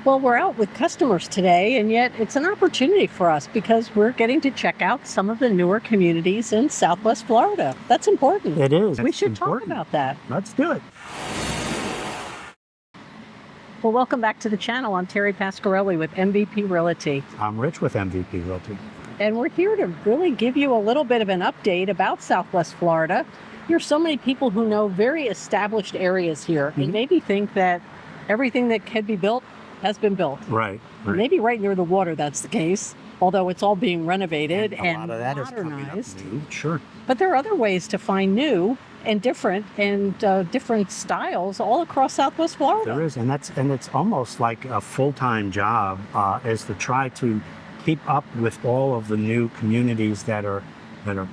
Well, we're out with customers today, and yet it's an opportunity for us because we're getting to check out some of the newer communities in Southwest Florida. That's important. It is. We It's should talk important. about that. Let's do it. Well, welcome back to the channel. I'm Terry Pasquarelli with MVP Realty, I'm Rich with MVP Realty. and we're here to really give you a little bit of an update about Southwest Florida. There's so many people who know very established areas here and maybe think that everything that can be built has been built. Right. Maybe right near the water that's the case, although it's all being renovated A and lot of that is coming up modernized. new. Sure. But there are other ways to find new and different styles all across Southwest Florida. There is, and it's almost like a full-time job is to try to keep up with all of the new communities that are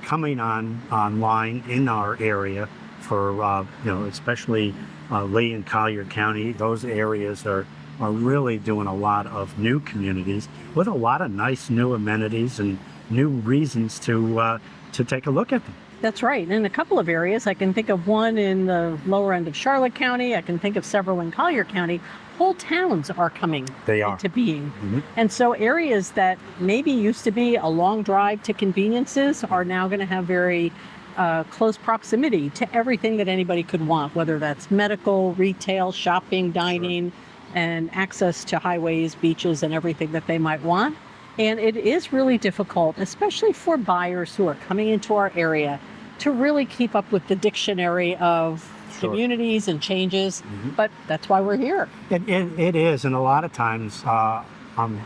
coming online in our area for especially Lee and Collier County. Those areas are really doing a lot of new communities with a lot of nice new amenities and new reasons to take a look at them. That's right. And in a couple of areas, I can think of one in the lower end of Charlotte County. I can think of several in Collier County. Whole towns are coming into being. And so areas that maybe used to be a long drive to conveniences are now going to have very close proximity to everything that anybody could want, whether that's medical, retail, shopping, dining, and access to highways, beaches, and everything that they might want. And it is really difficult, especially for buyers who are coming into our area, to really keep up with the dictionary of communities and changes. But that's why we're here. It is, and a lot of times on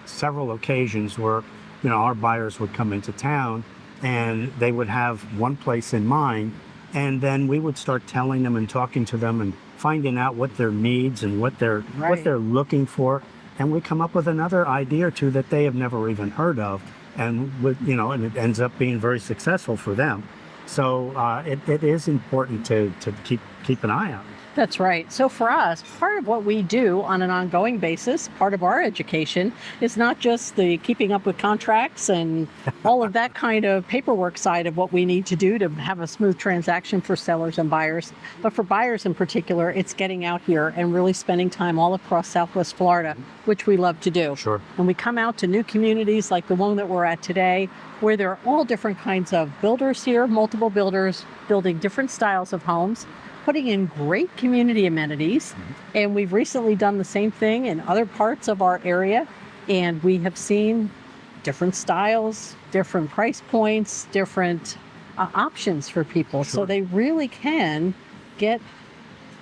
several occasions where our buyers would come into town and they would have one place in mind, and then we would start telling them and talking to them and finding out what their needs and what they're looking for, and we come up with another idea or two that they have never even heard of, and and it ends up being very successful for them. So it is important to keep an eye on. That's right. So for us, part of what we do on an ongoing basis, part of our education, is not just the keeping up with contracts and all of that kind of paperwork side of what we need to do to have a smooth transaction for sellers and buyers. But for buyers in particular, it's getting out here and really spending time all across Southwest Florida, which we love to do. Sure. And we come out to new communities like the one that we're at today, where there are all different kinds of builders here, multiple builders building different styles of homes, putting in great community amenities. And we've recently done the same thing in other parts of our area. And we have seen different styles, different price points, different options for people. Sure. So they really can get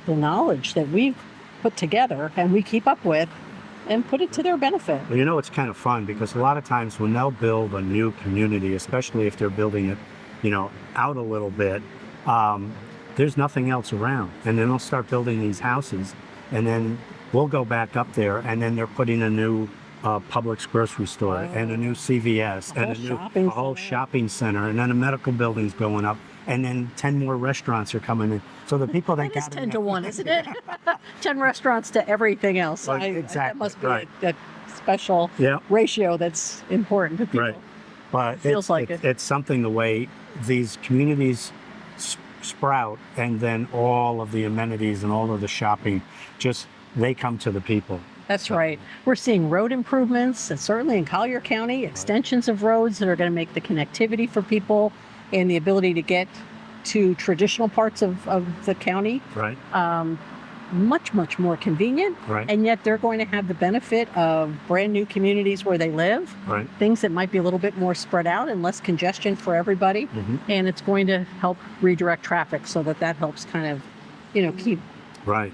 the knowledge that we've put together and we keep up with and put it to their benefit. Well, it's kind of fun because a lot of times when they'll build a new community, especially if they're building it, out a little bit, there's nothing else around. And then they'll start building these houses, and then we'll go back up there, and then they're putting a new Publix grocery store and a new CVS and a whole shopping center, and then a medical building's going up, and then 10 more restaurants are coming in. So the people that That is 10 to 1, isn't it? 10 restaurants to everything else. Well, exactly. That must be a special ratio that's important to people. Right. But Feels like it. It's something the way these communities sprout, and then all of the amenities and all of the shopping, they come to the people. That's right. We're seeing road improvements, and certainly in Collier County, extensions of roads that are going to make the connectivity for people and the ability to get to traditional parts of the county much, much more convenient. Right. And yet they're going to have the benefit of brand new communities where they live, things that might be a little bit more spread out and less congestion for everybody. And it's going to help redirect traffic so that helps kind of, keep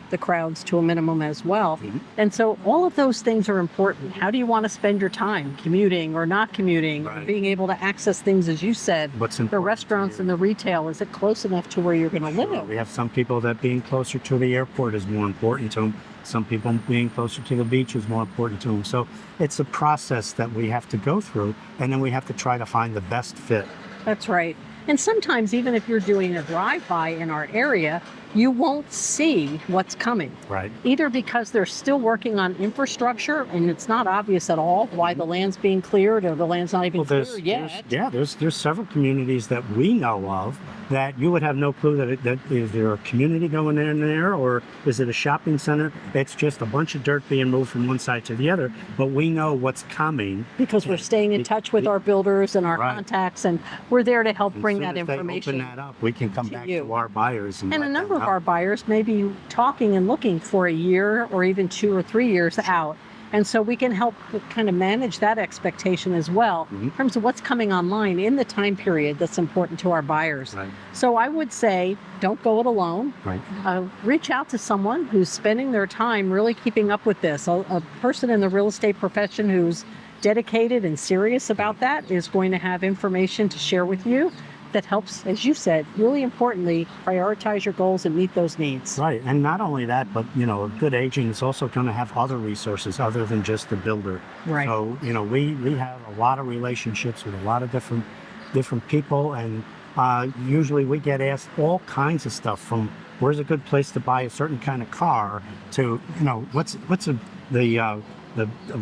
the crowds to a minimum as well. And so all of those things are important. How do you want to spend your time, commuting or not commuting, being able to access things, as you said, the restaurants and the retail? Is it close enough to where you're going to live? We have some people that being closer to the airport is more important to them. Some people being closer to the beach is more important to them. So it's a process that we have to go through, and then we have to try to find the best fit. That's right. And sometimes even if you're doing a drive-by in our area, you won't see what's coming. Right. Either because they're still working on infrastructure and it's not obvious at all why the land's being cleared or the land's not even clear yet. There's several communities that we know of that you would have no clue that is there a community going in there, or is it a shopping center? It's just a bunch of dirt being moved from one side to the other, but we know what's coming. Because we're staying in touch with our builders and our contacts, and we're there to help bring that information. Open that up, we can come back to our buyers. And a number of our buyers may be talking and looking for a year or even 2 or 3 years out. And so we can help kind of manage that expectation as well in terms of what's coming online in the time period that's important to our buyers. Right. So I would say, don't go it alone. Right. Reach out to someone who's spending their time really keeping up with this. A person in the real estate profession who's dedicated and serious about that is going to have information to share with you that helps, as you said, really importantly, prioritize your goals and meet those needs. Right, and not only that, but a good agent is also going to have other resources other than just the builder. Right. So we have a lot of relationships with a lot of different people, and usually we get asked all kinds of stuff, from where's a good place to buy a certain kind of car to what's a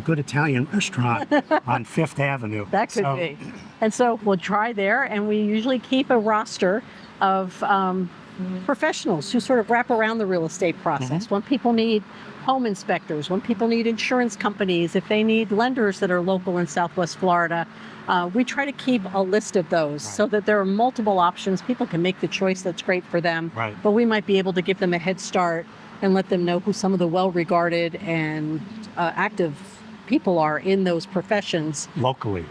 good Italian restaurant on Fifth Avenue. That could be. And so we'll try there, and we usually keep a roster of professionals who sort of wrap around the real estate process. When people need home inspectors, when people need insurance companies, if they need lenders that are local in Southwest Florida, we try to keep a list of those so that there are multiple options. People can make the choice that's great for them, but we might be able to give them a head start and let them know who some of the well-regarded and active people are in those professions locally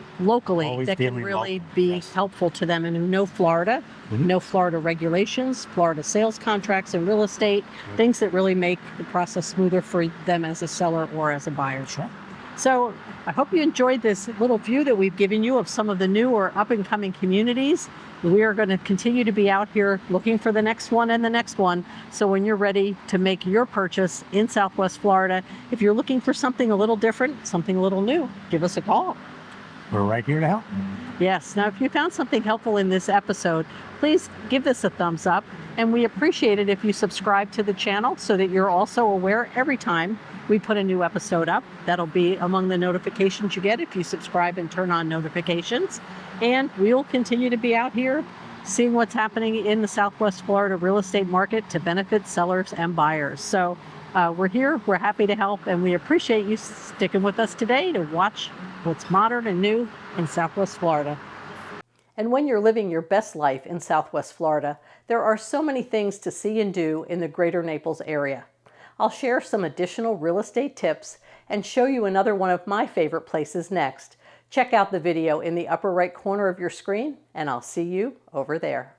that can really be helpful to them, and who know Florida, know Florida regulations, Florida sales contracts and real estate, things that really make the process smoother for them as a seller or as a buyer. Sure. So I hope you enjoyed this little view that we've given you of some of the new or up and coming communities. We are going to continue to be out here looking for the next one and the next one. So when you're ready to make your purchase in Southwest Florida, if you're looking for something a little different, something a little new, give us a call. We're right here to help. Yes. Now, if you found something helpful in this episode, please give this a thumbs up. And we appreciate it if you subscribe to the channel so that you're also aware every time we put a new episode up. That'll be among the notifications you get if you subscribe and turn on notifications. And we'll continue to be out here seeing what's happening in the Southwest Florida real estate market to benefit sellers and buyers. So we're here, we're happy to help, and we appreciate you sticking with us today to watch what's modern and new in Southwest Florida. And when you're living your best life in Southwest Florida, there are so many things to see and do in the greater Naples area. I'll share some additional real estate tips and show you another one of my favorite places next. Check out the video in the upper right corner of your screen, and I'll see you over there.